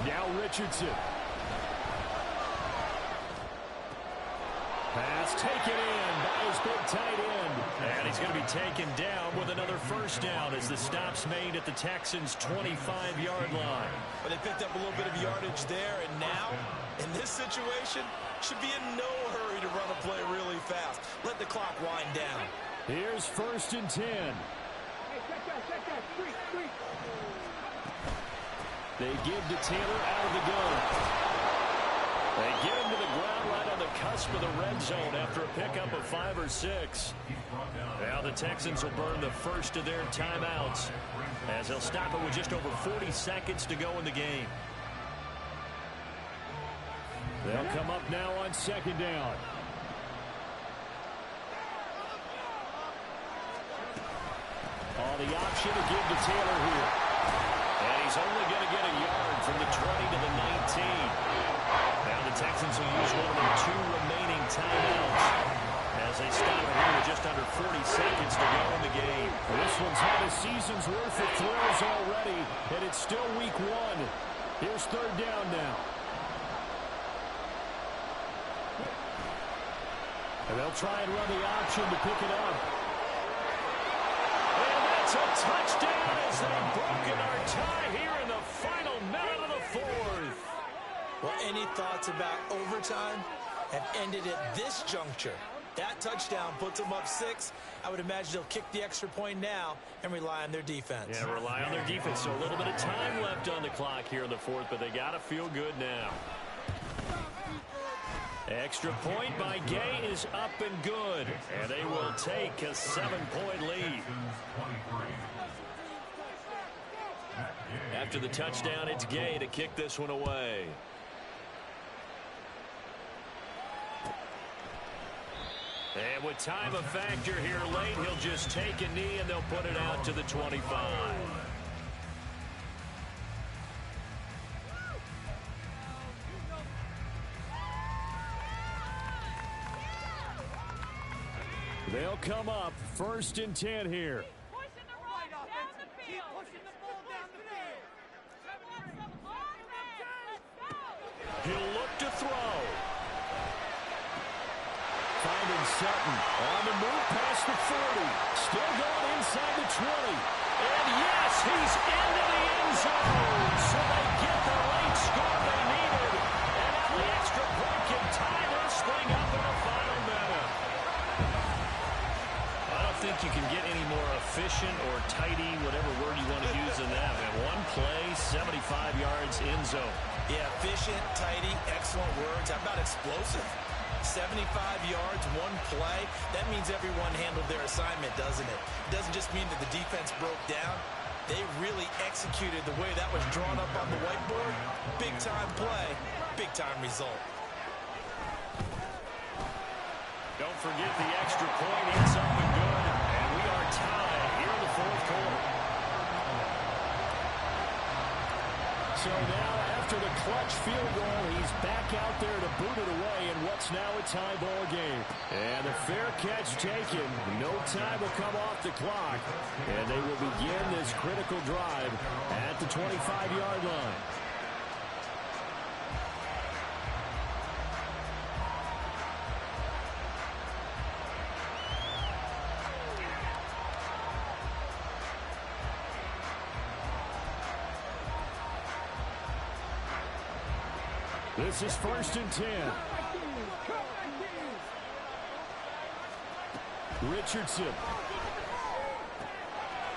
Now Richardson. Pass taken in by his big tight end. And he's going to be taken down with another 1st down as the stop's made at the Texans' 25-yard line. But they picked up a little bit of yardage there, and now, in this situation, should be in no hurry to run a play really fast. Let the clock wind down. Here's 1st and 10. They give to Taylor out of the gun. They get him to the ground right on the cusp of the red zone after a pickup of 5 or 6. Now the Texans will burn the first of their timeouts as they'll stop it with just over 40 seconds to go in the game. They'll come up now on 2nd down. Oh, the option to give to Taylor here. And he's only going to get a yard from the 20 to the 19. Now the Texans will use one of their 2 remaining timeouts as they stop it here with just under 40 seconds to go in the game. This one's had a season's worth of throws already, and it's still week 1. Here's 3rd down now. And they'll try and run the option to pick it up. And that's a touchdown as they've broken our tie here in the final minute of the 4th. Well, any thoughts about overtime have ended at this juncture. That touchdown puts them up 6. I would imagine they'll kick the extra point now and rely on their defense. Yeah, rely on their defense. So a little bit of time left on the clock here in the 4th, but they got to feel good now. Extra point by Gay is up and good. And they will take a 7-point lead. After the touchdown, it's Gay to kick this one away. And with time a factor here late, he'll just take a knee and they'll put it out to the 25. They'll come up 1st and 10 here. Keep pushing the ball down the field. He'll look to throw. Finding Sutton on the move past the 40. Still going inside the 20. And yes, he's into the end zone. So they get the late score they needed. And now the extra point can tie this thing up in the final minute. I don't think you can get any more efficient or tidy, whatever word you want to use in that. Man, one play, 75 yards, end zone. Yeah, efficient, tidy, excellent words. How about explosive? 75 yards, one play. That means everyone handled their assignment, doesn't it? It doesn't just mean that the defense broke down. They really executed the way that was drawn up on the whiteboard. Big-time play, big-time result. Don't forget the extra point. It's up and good. And we are tied here in the 4th quarter. So now, after the clutch field goal, he's back out there to boot it away in what's now a tie ball game. And the fair catch taken. No time will come off the clock. And they will begin this critical drive at the 25-yard line. This is 1st and 10. Richardson.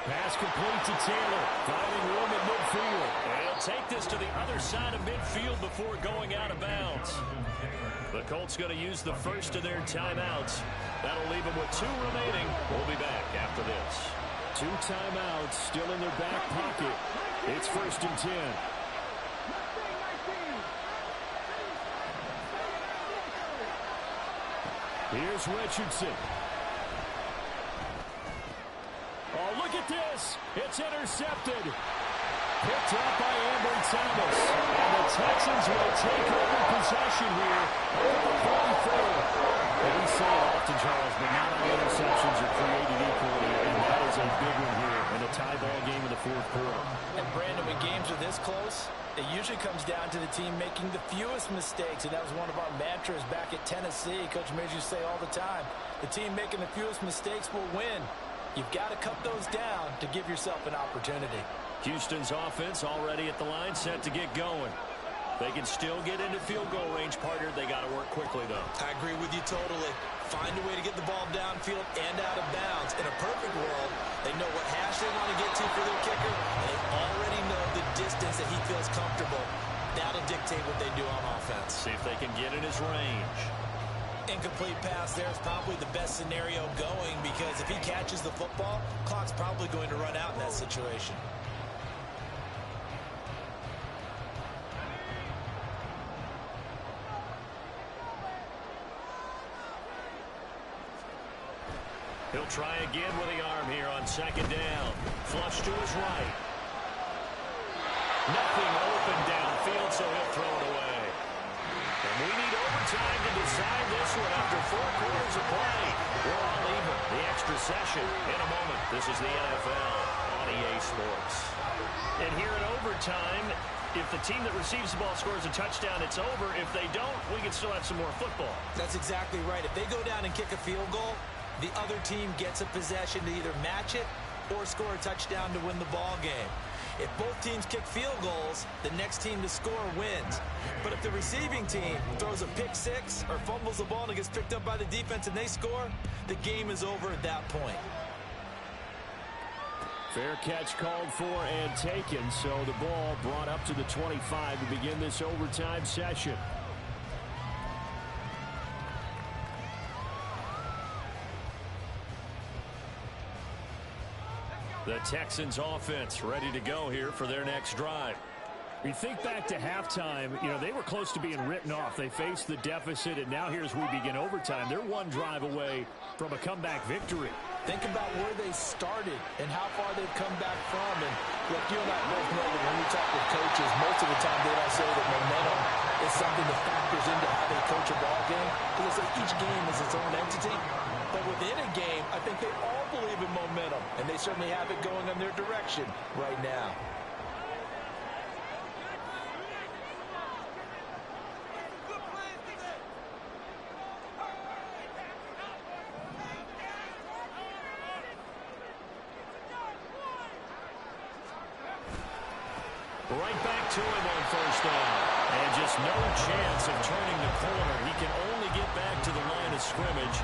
Pass complete to Taylor. Finding room at midfield. And he'll take this to the other side of midfield before going out of bounds. The Colts going to use the first of their timeouts. That'll leave them with 2 remaining. We'll be back after this. 2 timeouts still in their back pocket. It's 1st and 10. Here's Richardson. Oh, look at this. It's intercepted. Picked up by Amber Thomas. And the Texans will take over possession here at the 44. And we say it often, Charles, but not all interceptions are created equally. And that is a big one here in a tie ball game in the 4th quarter. And Brandon, when games are this close, it usually comes down to the team making the fewest mistakes, and that was one of our mantras back at Tennessee. Coach Mears used to say all the time, the team making the fewest mistakes will win. You've got to cut those down to give yourself an opportunity. Houston's offense already at the line, set to get going. They can still get into field goal range, partner. They got to work quickly, though. I agree with you totally. Find a way to get the ball downfield and out of bounds. In a perfect world, they know what hash they want to get to for their kicker, and they already know the distance that he feels comfortable. That'll dictate what they do on offense. See if they can get in his range. Incomplete pass there is probably the best scenario going, because if he catches the football, clock's probably going to run out in that situation. He'll try again with the arm here on 2nd down. Flush to his right. Nothing open downfield, so he'll throw it away. And we need overtime to decide this one after 4 quarters of play. We're all even. The extra session in a moment. This is the NFL on EA Sports. And here in overtime, if the team that receives the ball scores a touchdown, it's over. If they don't, we can still have some more football. That's exactly right. If they go down and kick a field goal, the other team gets a possession to either match it or score a touchdown to win the ball game. If both teams kick field goals, the next team to score wins. But if the receiving team throws a pick six or fumbles the ball and it gets picked up by the defense and they score, the game is over at that point. Fair catch called for and taken, so the ball brought up to the 25 to begin this overtime session. The Texans offense ready to go here for their next drive. We think back to halftime, they were close to being written off. They faced the deficit, and now here's we begin overtime. They're one drive away from a comeback victory. Think about where they started and how far they've come back from. And look, you and I both know that when we talk with coaches, most of the time they don't say that momentum is something that factors into how they coach a ball game. Because each game is its own entity. But within a game, I think they all believe in momentum, and they certainly have it going in their direction right now. Right back to him on first down. And just no chance of turning the corner. He can only get back to the line of scrimmage.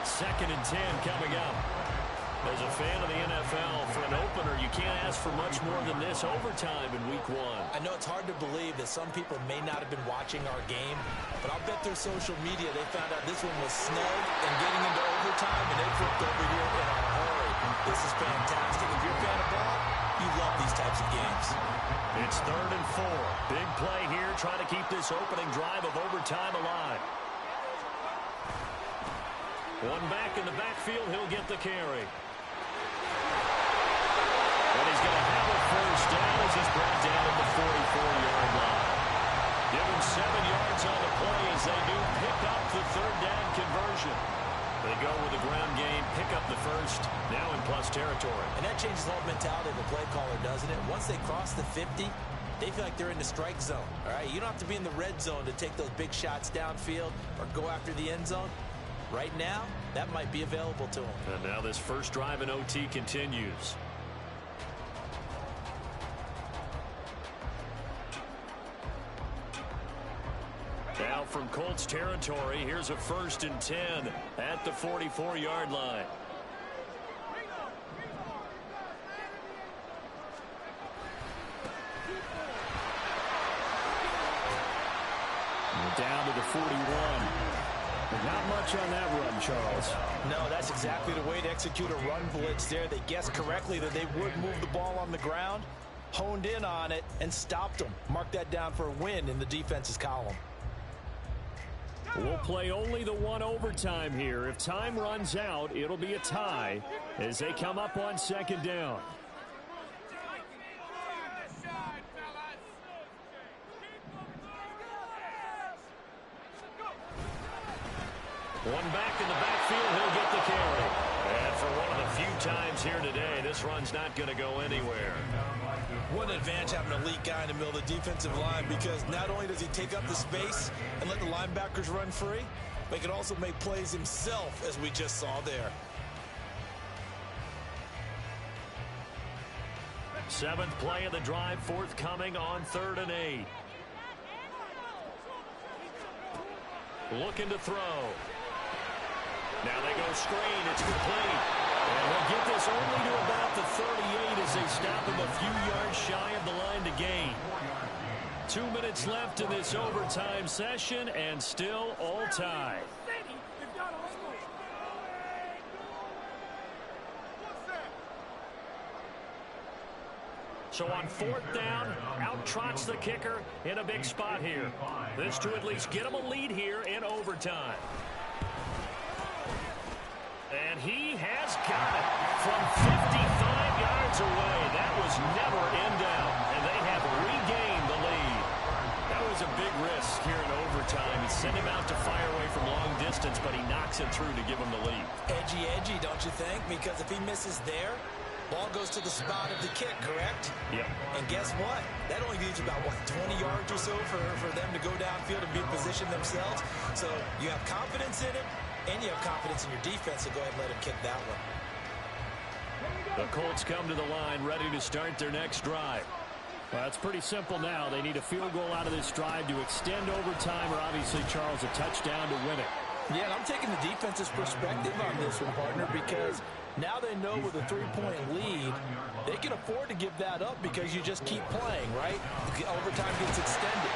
2nd and 10 coming up. As a fan of the NFL, for an opener, you can't ask for much more than this overtime in week 1. I know it's hard to believe that some people may not have been watching our game, but I'll bet through social media they found out this one was snug and getting into overtime, and they flipped over here in a hurry. This is fantastic. If you're a fan of ball, you love these types of games. It's 3rd and 4. Big play here, trying to keep this opening drive of overtime alive. One back in the backfield, he'll get the carry. And he's going to have a first down as he's brought down at the 44-yard line. Give him 7 yards on the play as they do pick up the 3rd down conversion. They go with the ground game, pick up the first, now in plus territory. And that changes the whole mentality of a play caller, doesn't it? Once they cross the 50, they feel like they're in the strike zone. All right, you don't have to be in the red zone to take those big shots downfield or go after the end zone. Right now, that might be available to them. And now this first drive in OT continues. Now from Colts territory, here's a 1st and 10 at the 44-yard line. Down to the 41. But not much on that run, Charles. No, that's exactly the way to execute a run blitz there. They guessed correctly that they would move the ball on the ground, honed in on it, and stopped them. Mark that down for a win in the defense's column. We'll play only the one overtime here. If time runs out, it'll be a tie as they come up on 2nd down. One back in the backfield, he'll get the carry. And for one of the few times here today, this run's not going to go anywhere. What an advantage having an elite guy in the middle of the defensive line, because not only does he take up the space and let the linebackers run free, but he can also make plays himself, as we just saw there. 7th play of the drive, forthcoming on 3rd and 8. Looking to throw. Now they go screen. It's complete. And they'll get this only to about the 38 as they stop him a few yards shy of the line to gain. 2 minutes left in this overtime session, and still all tied. So on 4th down, out trots the kicker in a big spot here. This to at least get him a lead here in overtime. And he has got it from 55 yards away. That was never in doubt, and they have regained the lead. That was a big risk here in overtime. He sent him out to fire away from long distance, but he knocks it through to give him the lead. Edgy, don't you think? Because if he misses there, ball goes to the spot of the kick, correct? Yep. And guess what? That only leaves about, 20 yards or so for them to go downfield and be in position themselves. So you have confidence in it, and you have confidence in your defense, so go ahead and let him kick that one. The Colts come to the line, ready to start their next drive. Well, it's pretty simple now. They need a field goal out of this drive to extend overtime, or obviously, Charles, a touchdown to win it. Yeah, and I'm taking the defense's perspective on this one, partner, because now they know with a 3-point lead, they can afford to give that up because you just keep playing, right? The overtime gets extended.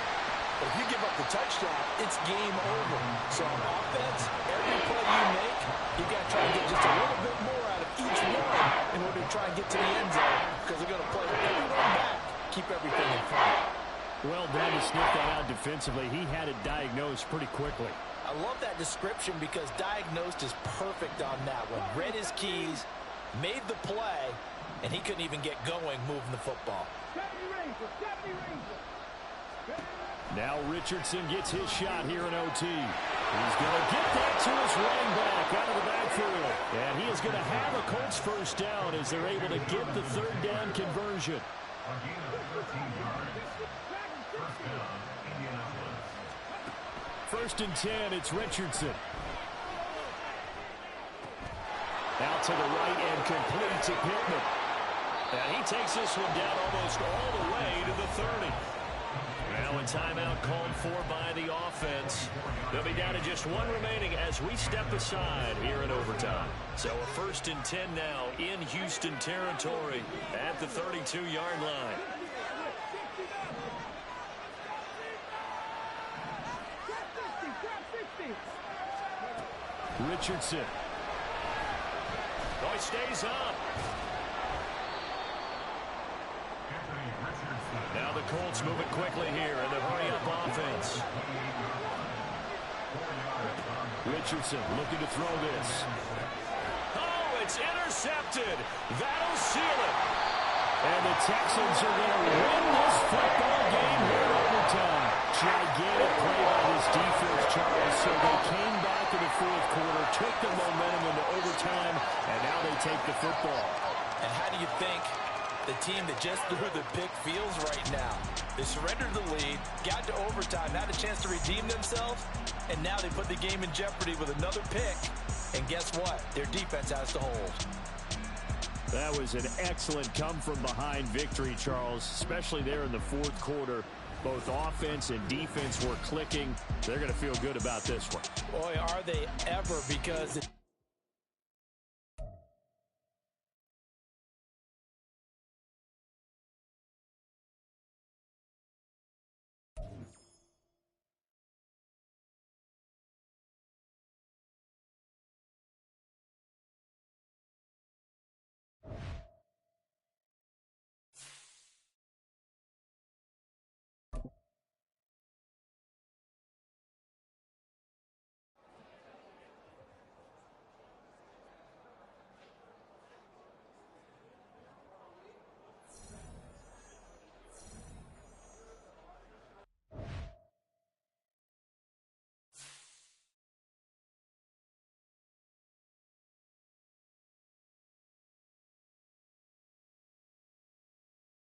But if you give up the touchdown, it's game over. So on offense, every play you make, you got to try to get just a little bit more out of each one in order to try and get to the end zone because they're going to play everyone back, keep everything in front. Well done to sniff that out defensively. He had it diagnosed pretty quickly. I love that description because diagnosed is perfect on that one. Read his keys, made the play, and he couldn't even get going moving the football. Now Richardson gets his shot here in OT. He's going to get that to his running back out of the backfield. And he is going to have a Colts first down as they're able to get the third down conversion. First and 10, it's Richardson. Out to the right and complete to Pittman. And he takes this one down almost all the way to the 30. Now a timeout called for by the offense. They'll be down to just one remaining as we step aside here in overtime. So a first and 10 now in Houston territory at the 32-yard line. Richardson. Oh, he stays up. Now the Colts moving quickly here in the hurry-up offense. Richardson looking to throw this. Oh, it's intercepted. That'll seal it. And the Texans are going to win this football game here in overtime. Gigantic play by this defense, Charles. So they came back in the fourth quarter, took the momentum into overtime, and now they take the football. And how do you think the team that just threw the pick feels right now? They surrendered the lead, got to overtime, had a chance to redeem themselves, and now they put the game in jeopardy with another pick. And guess what? Their defense has to hold. That was an excellent come-from-behind victory, Charles, especially there in the fourth quarter. Both offense and defense were clicking. They're going to feel good about this one. Boy, are they ever, because